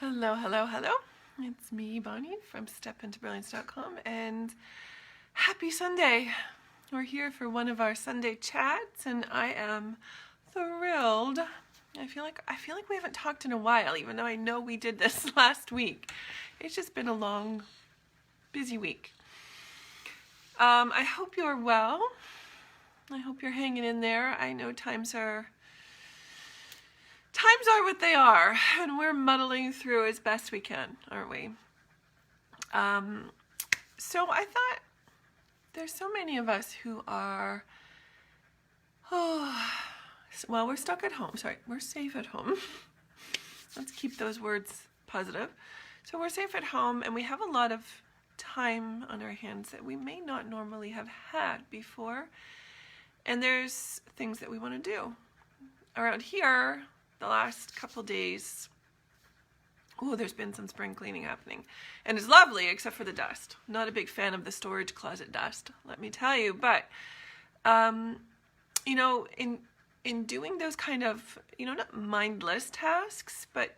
Hello, hello, hello. It's me, Bonnie, from stepintobrilliance.com, and happy Sunday. We're here for one of our Sunday chats, and I am thrilled. I feel like we haven't talked in a while, even though I know we did this last week. It's just been a long, busy week. I hope you're well. I hope you're hanging in there. I know times are what they are, and we're muddling through as best we can, aren't we? So I thought there's so many of us who are, well, we're stuck at home. Sorry, we're safe at home. Let's keep those words positive. So we're safe at home, and we have a lot of time on our hands that we may not normally have had before. And there's things that we want to do. Around here, the last couple days, there's been some spring cleaning happening. And it's lovely, except for the dust. Not a big fan of the storage closet dust, let me tell you. But, in doing those kind of, not mindless tasks, but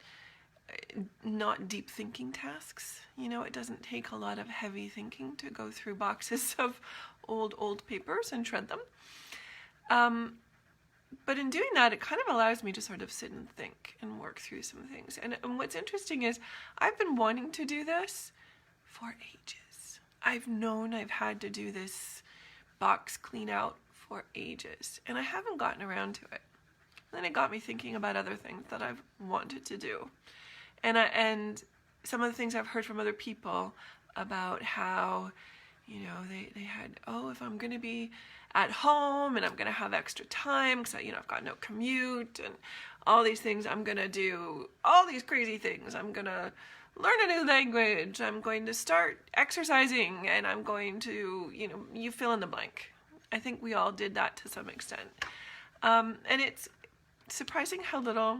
not deep thinking tasks, it doesn't take a lot of heavy thinking to go through boxes of old papers and shred them. But in doing that, it kind of allows me to sort of sit and think and work through some things. And what's interesting is I've been wanting to do this for ages. I've known I've had to do this box clean out for ages, and I haven't gotten around to it. And then it got me thinking about other things that I've wanted to do. And some of the things I've heard from other people about how, they had, if I'm going to be at home and I'm going to have extra time because I've got no commute and all these things, I'm going to do all these crazy things. I'm going to learn a new language. I'm going to start exercising, and I'm going to, you fill in the blank. I think we all did that to some extent. And it's surprising how little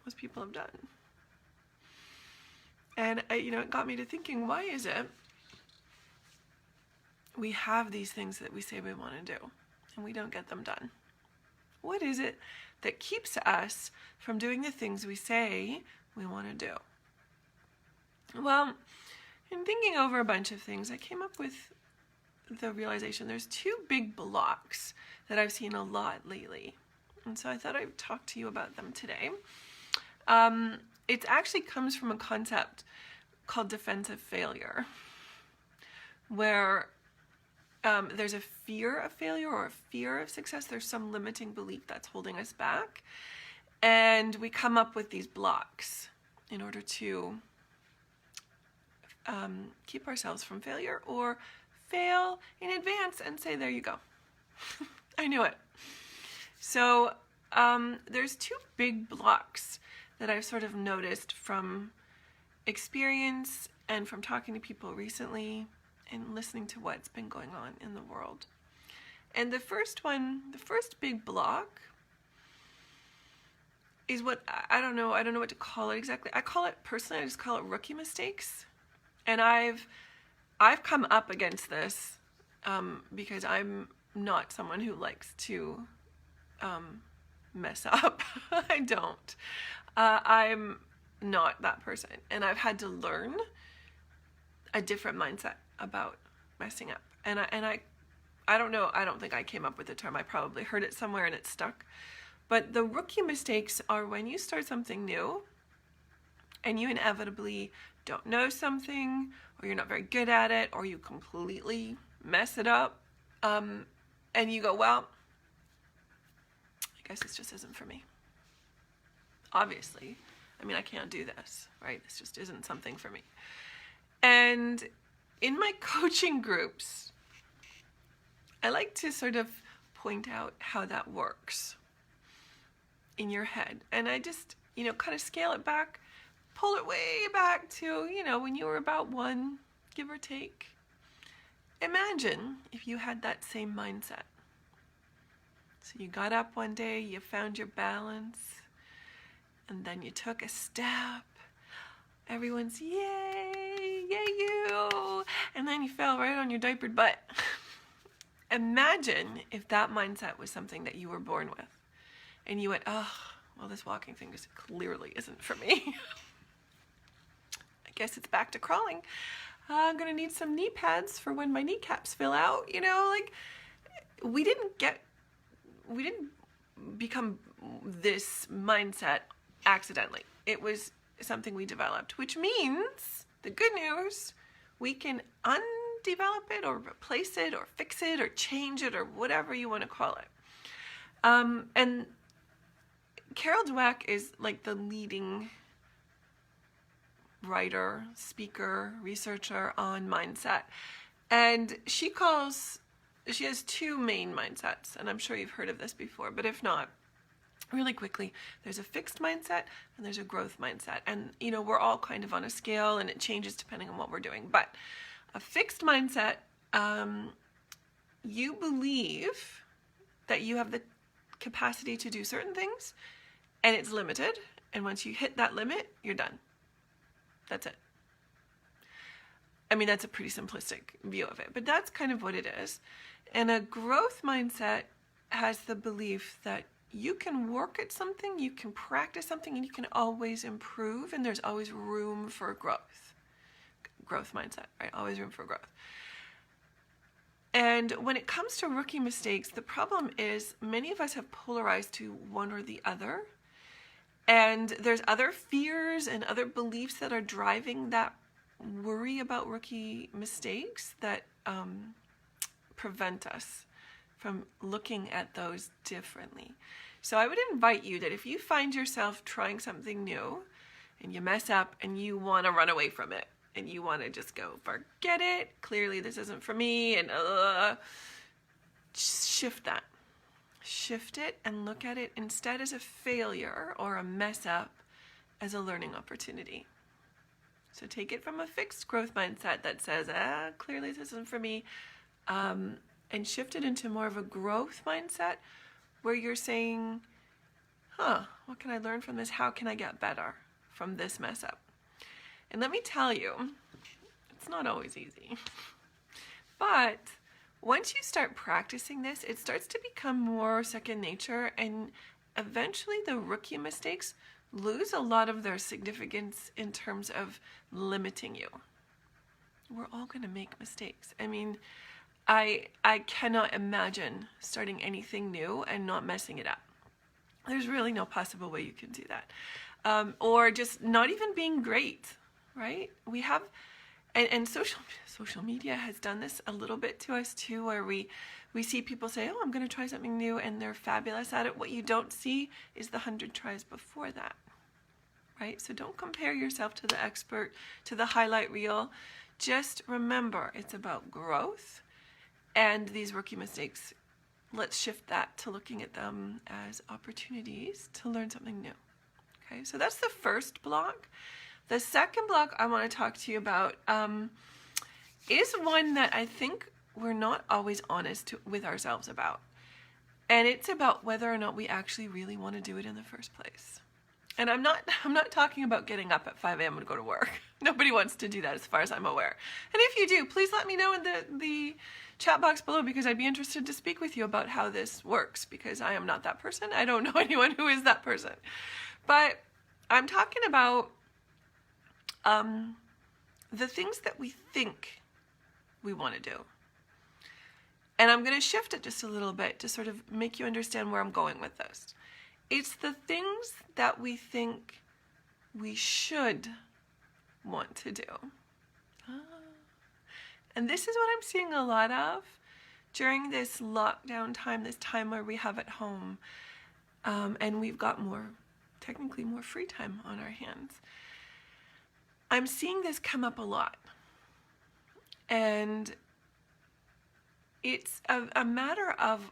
most people have done. And, it got me to thinking, why is it we have these things that we say we want to do and we don't get them done? What is it that keeps us from doing the things we say we want to do? Well, in thinking over a bunch of things, I came up with the realization there's two big blocks that I've seen a lot lately. And so I thought I'd talk to you about them today. It actually comes from a concept called defensive failure, where there's a fear of failure or a fear of success. There's some limiting belief that's holding us back. And we come up with these blocks in order to keep ourselves from failure or fail in advance and say, there you go. I knew it. So there's two big blocks that I've sort of noticed from experience and from talking to people recently and listening to what's been going on in the world. And the first big block is what, I don't know what to call it exactly. I just call it rookie mistakes. And I've come up against this because I'm not someone who likes to mess up. I don't. I'm not that person, and I've had to learn a different mindset about messing up. And I don't know. I don't think I came up with the term. I probably heard it somewhere and it stuck. But the rookie mistakes are when you start something new and you inevitably don't know something, or you're not very good at it, or you completely mess it up, and you go, well, I guess this just isn't for me. Obviously, I can't do this, right? This just isn't something for me. And in my coaching groups, I like to sort of point out how that works in your head. And I just, kind of scale it back, pull it way back to, when you were about 1, give or take. Imagine if you had that same mindset. So you got up one day, you found your balance, and then you took a step. Everyone's, yay, yay you. And then you fell right on your diapered butt. Imagine if that mindset was something that you were born with. And you went, oh, well, this walking thing just clearly isn't for me. guess it's back to crawling. I'm gonna need some knee pads for when my kneecaps fill out. You know, like we didn't become this mindset accidentally. It was something we developed, which means the good news, we can undevelop it or replace it or fix it or change it or whatever you want to call it. And Carol Dweck is like the leading writer, speaker, researcher on mindset. And she has two main mindsets, and I'm sure you've heard of this before, but if not, really quickly, there's a fixed mindset and there's a growth mindset. And, you know, we're all kind of on a scale and it changes depending on what we're doing. But a fixed mindset, you believe that you have the capacity to do certain things and it's limited. And once you hit that limit, you're done. That's it. I mean, that's a pretty simplistic view of it, but that's kind of what it is. And a growth mindset has the belief that you can work at something, you can practice something, and you can always improve, and there's always room for growth. Growth mindset, right? Always room for growth. And when it comes to rookie mistakes, the problem is many of us have polarized to one or the other. And there's other fears and other beliefs that are driving that worry about rookie mistakes that prevent us from looking at those differently. So I would invite you that if you find yourself trying something new and you mess up and you want to run away from it and you want to just go, forget it, clearly this isn't for me, and shift that. Shift it and look at it instead as a failure or a mess up as a learning opportunity. So take it from a fixed growth mindset that says, clearly this isn't for me, and shift it into more of a growth mindset where you're saying, what can I learn from this? How can I get better from this mess up? And let me tell you, it's not always easy. But once you start practicing this, it starts to become more second nature, and eventually the rookie mistakes lose a lot of their significance in terms of limiting you. We're all going to make mistakes. I mean, I cannot imagine starting anything new and not messing it up. There's really no possible way you can do that. Or just not even being great, right? We have, and social media has done this a little bit to us too, where we see people say, I'm going to try something new, and they're fabulous at it. What you don't see is the 100 tries before that, right? So don't compare yourself to the expert, to the highlight reel. Just remember, it's about growth, and these rookie mistakes, let's shift that to looking at them as opportunities to learn something new. Okay, so that's the first block. The second block I want to talk to you about is one that I think we're not always honest with ourselves about. And it's about whether or not we actually really want to do it in the first place. And I'm not talking about getting up at 5 a.m. to go to work. Nobody wants to do that as far as I'm aware. And if you do, please let me know in the chat box below, because I'd be interested to speak with you about how this works, because I am not that person. I don't know anyone who is that person. But I'm talking about the things that we think we want to do. And I'm going to shift it just a little bit to sort of make you understand where I'm going with this. It's the things that we think we should want to do. And this is what I'm seeing a lot of during this lockdown time, this time where we have at home, and we've got technically more free time on our hands. I'm seeing this come up a lot. And it's a matter of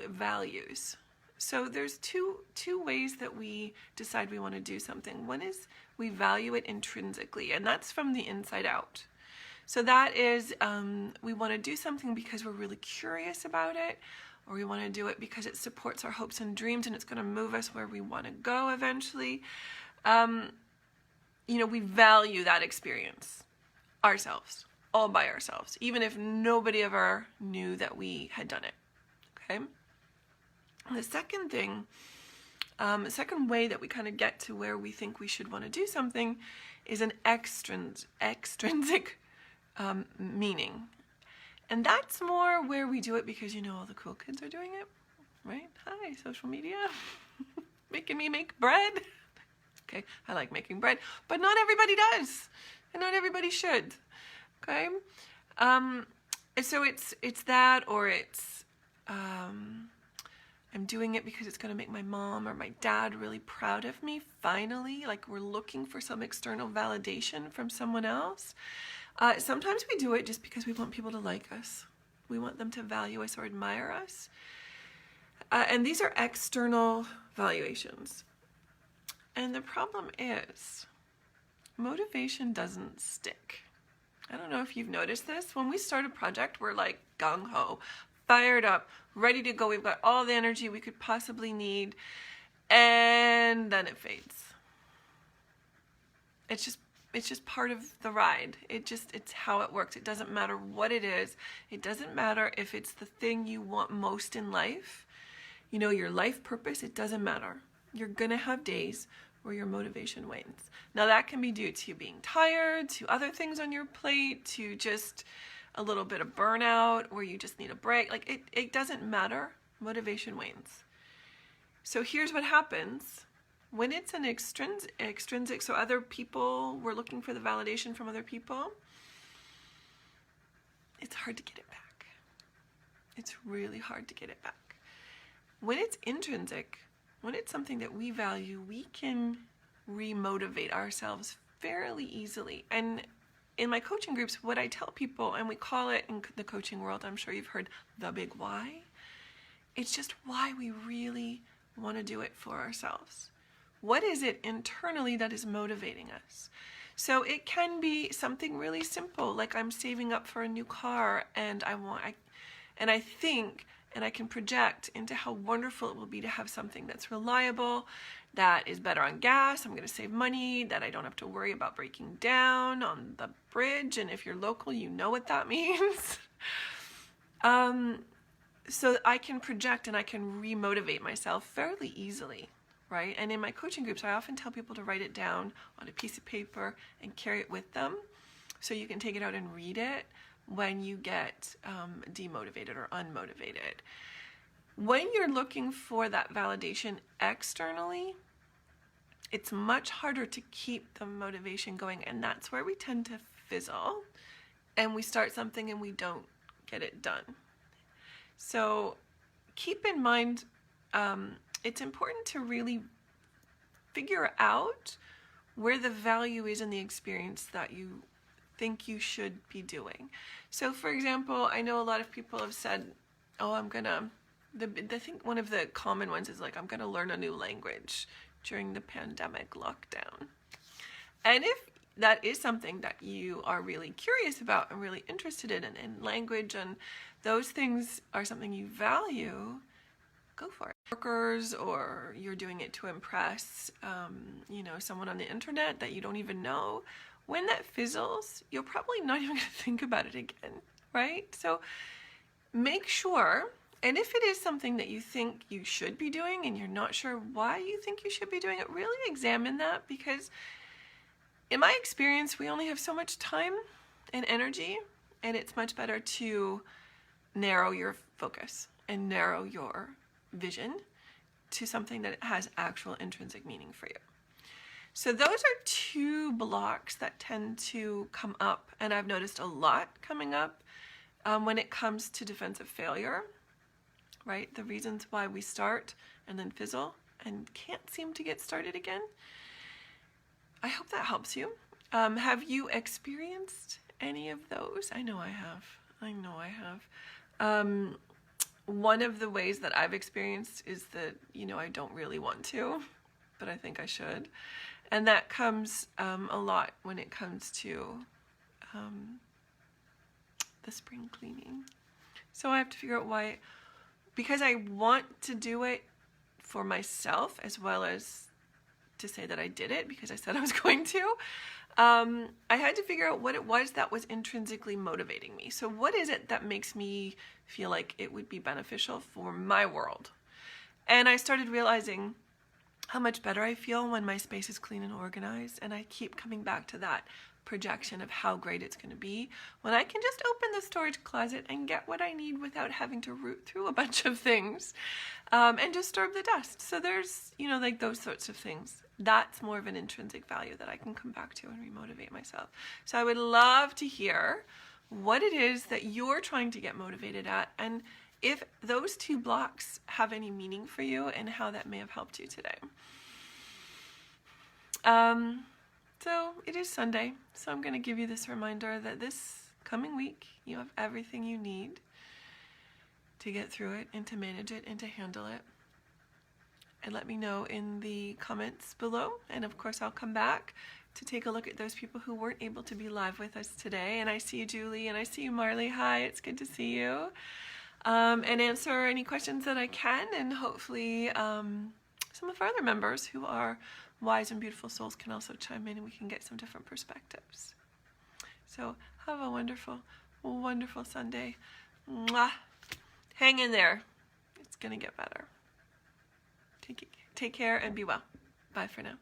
values. So there's two ways that we decide we want to do something. One is we value it intrinsically, and that's from the inside out. So that is, we want to do something because we're really curious about it, or we want to do it because it supports our hopes and dreams and it's going to move us where we want to go eventually. We value that experience ourselves, all by ourselves, even if nobody ever knew that we had done it, okay? The second thing The second way that we kind of get to where we think we should want to do something is an extrinsic meaning. And that's more where we do it because, all the cool kids are doing it, right? Hi, social media, making me make bread. Okay, I like making bread, but not everybody does, and not everybody should, okay? So it's that, or it's, I'm doing it because it's going to make my mom or my dad really proud of me, finally. Like, we're looking for some external validation from someone else. Sometimes we do it just because we want people to like us. We want them to value us or admire us. And these are external valuations. And the problem is, motivation doesn't stick. I don't know if you've noticed this. When we start a project, we're like gung-ho, fired up, ready to go. We've got all the energy we could possibly need. And then it fades. It's just part of the ride. It's how it works. It doesn't matter what it is. It doesn't matter if it's the thing you want most in life. Your life purpose, it doesn't matter. You're going to have days where your motivation wanes. Now, that can be due to being tired, to other things on your plate, to just a little bit of burnout, where you just need a break. Like, it doesn't matter. Motivation wanes. So here's what happens. When it's an extrinsic, so other people, we're looking for the validation from other people, it's hard to get it back. It's really hard to get it back. When it's intrinsic, when it's something that we value, we can remotivate ourselves fairly easily. And in my coaching groups, what I tell people, and we call it in the coaching world, I'm sure you've heard the big why. It's just why we really want to do it for ourselves. What is it internally that is motivating us? So it can be something really simple, like I'm saving up for a new car, and I think I can project into how wonderful it will be to have something that's reliable, that is better on gas, I'm going to save money, that I don't have to worry about breaking down on the bridge, and if you're local, you know what that means. So I can project and I can remotivate myself fairly easily, right? And in my coaching groups, I often tell people to write it down on a piece of paper and carry it with them, so you can take it out and read it when you get demotivated or unmotivated. When you're looking for that validation externally, it's much harder to keep the motivation going, and that's where we tend to fizzle, and we start something and we don't get it done. So keep in mind, it's important to really figure out where the value is in the experience that you think you should be doing. So for example, I know a lot of people have said, I think one of the common ones is like, I'm gonna learn a new language during the pandemic lockdown. And if that is something that you are really curious about and really interested in language, and those things are something you value, go for it. Workers, or you're doing it to impress, someone on the internet that you don't even know. When that fizzles, you're probably not even going to think about it again, right? So make sure, and if it is something that you think you should be doing and you're not sure why you think you should be doing it, really examine that, because in my experience, we only have so much time and energy, and it's much better to narrow your focus and narrow your vision to something that has actual intrinsic meaning for you. So those are two blocks that tend to come up, and I've noticed a lot coming up when it comes to defensive failure, right? The reasons why we start and then fizzle and can't seem to get started again. I hope that helps you. Have you experienced any of those? I know I have. One of the ways that I've experienced is that, I don't really want to, but I think I should. And that comes a lot when it comes to the spring cleaning. So I have to figure out why, because I want to do it for myself as well as to say that I did it because I said I was going to. I had to figure out what it was that was intrinsically motivating me. So what is it that makes me feel like it would be beneficial for my world? And I started realizing how much better I feel when my space is clean and organized. And I keep coming back to that projection of how great it's going to be when I can just open the storage closet and get what I need without having to root through a bunch of things and disturb the dust. So there's, you know, like those sorts of things. That's more of an intrinsic value that I can come back to and remotivate myself. So I would love to hear what it is that you're trying to get motivated at, and if those 2 blocks have any meaning for you and how that may have helped you today. So it is Sunday, so I'm going to give you this reminder that this coming week you have everything you need to get through it and to manage it and to handle it. And let me know in the comments below, and of course I'll come back to take a look at those people who weren't able to be live with us today. And I see you, Julie, and I see you, Marley. Hi, it's good to see you. And answer any questions that I can, and hopefully some of our other members who are wise and beautiful souls can also chime in and we can get some different perspectives. So have a wonderful, wonderful Sunday. Mwah. Hang in there. It's going to get better. Take care and be well. Bye for now.